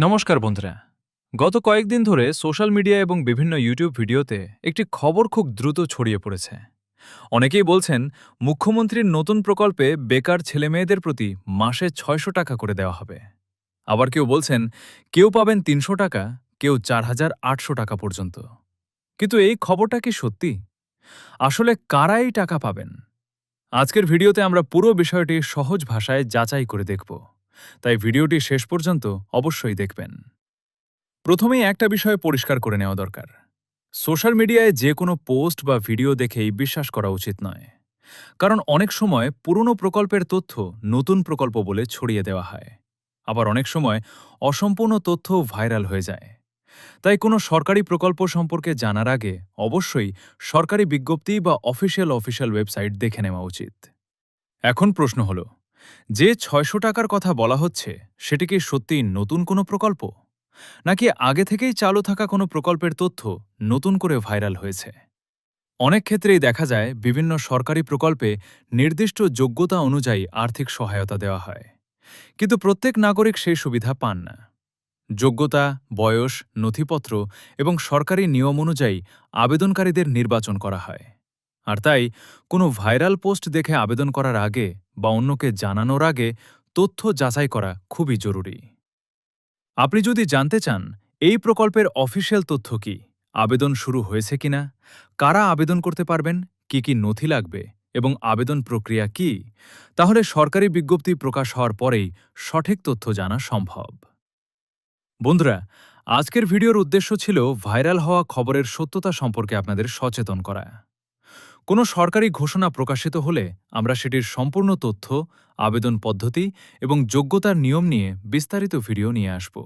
নমস্কার বন্ধুরা। গত কয়েকদিন ধরে সোশ্যাল মিডিয়া এবং বিভিন্ন ইউটিউব ভিডিওতে একটি খবর খুব দ্রুত ছড়িয়ে পড়েছে। অনেকেই বলছেন মুখ্যমন্ত্রীর নতুন প্রকল্পে বেকার ছেলেমেয়েদের প্রতি মাসে ৬০০ টাকা করে দেওয়া হবে। আবার কেউ বলছেন কেউ পাবেন ৩০০ টাকা, কেউ ৪,৮০০ টাকা পর্যন্ত। কিন্তু এই খবরটা কি সত্যি? আসলে কারা এই টাকা পাবেন? আজকের ভিডিওতে আমরা পুরো বিষয়টি সহজ ভাষায় যাচাই করে দেখব, তাই ভিডিওটি শেষ পর্যন্ত অবশ্যই দেখবেন। প্রথমেই একটা বিষয় পরিষ্কার করে নেওয়া দরকার। সোশ্যাল মিডিয়ায় যে কোনো পোস্ট বা ভিডিও দেখেই বিশ্বাস করা উচিত নয়। কারণ অনেক সময় পুরনো প্রকল্পের তথ্য নতুন প্রকল্প বলে ছড়িয়ে দেওয়া হয়। আবার অনেক সময় অসম্পূর্ণ তথ্য ভাইরাল হয়ে যায়। তাই কোনো সরকারি প্রকল্প সম্পর্কে জানার আগে অবশ্যই সরকারি বিজ্ঞপ্তি বা অফিসিয়াল ওয়েবসাইট দেখে নেওয়া উচিত। এখন প্রশ্ন হল, যে ৬০০ টাকার কথা বলা হচ্ছে সেটি কি সত্যিই নতুন কোনো প্রকল্প, নাকি আগে থেকেই চালু থাকা কোনো প্রকল্পের তথ্য নতুন করে ভাইরাল হয়েছে? অনেক ক্ষেত্রেই দেখা যায় বিভিন্ন সরকারি প্রকল্পে নির্দিষ্ট যোগ্যতা অনুযায়ী আর্থিক সহায়তা দেওয়া হয়, কিন্তু প্রত্যেক নাগরিক সেই সুবিধা পান না। যোগ্যতা, বয়স, নথিপত্র এবং সরকারি নিয়ম অনুযায়ী আবেদনকারীদের নির্বাচন করা হয়। আর তাই কোনো ভাইরাল পোস্ট দেখে আবেদন করার আগে বা অন্যকে জানানোর আগে তথ্য যাচাই করা খুবই জরুরি। আপনি যদি জানতে চান এই প্রকল্পের অফিসিয়াল তথ্য কি, আবেদন শুরু হয়েছে কিনা, কারা আবেদন করতে পারবেন, কি কি নথি লাগবে এবং আবেদন প্রক্রিয়া কি, তাহলে সরকারি বিজ্ঞপ্তি প্রকাশ হওয়ার পরেই সঠিক তথ্য জানা সম্ভব। বন্ধুরা, আজকের ভিডিওর উদ্দেশ্য ছিল ভাইরাল হওয়া খবরের সত্যতা সম্পর্কে আপনাদের সচেতন করা। কোনো সরকারি ঘোষণা প্রকাশিত হলে আমরা সেটির সম্পূর্ণ তথ্য, আবেদন পদ্ধতি এবং যোগ্যতার নিয়ম নিয়ে বিস্তারিত ভিডিও নিয়ে আসব।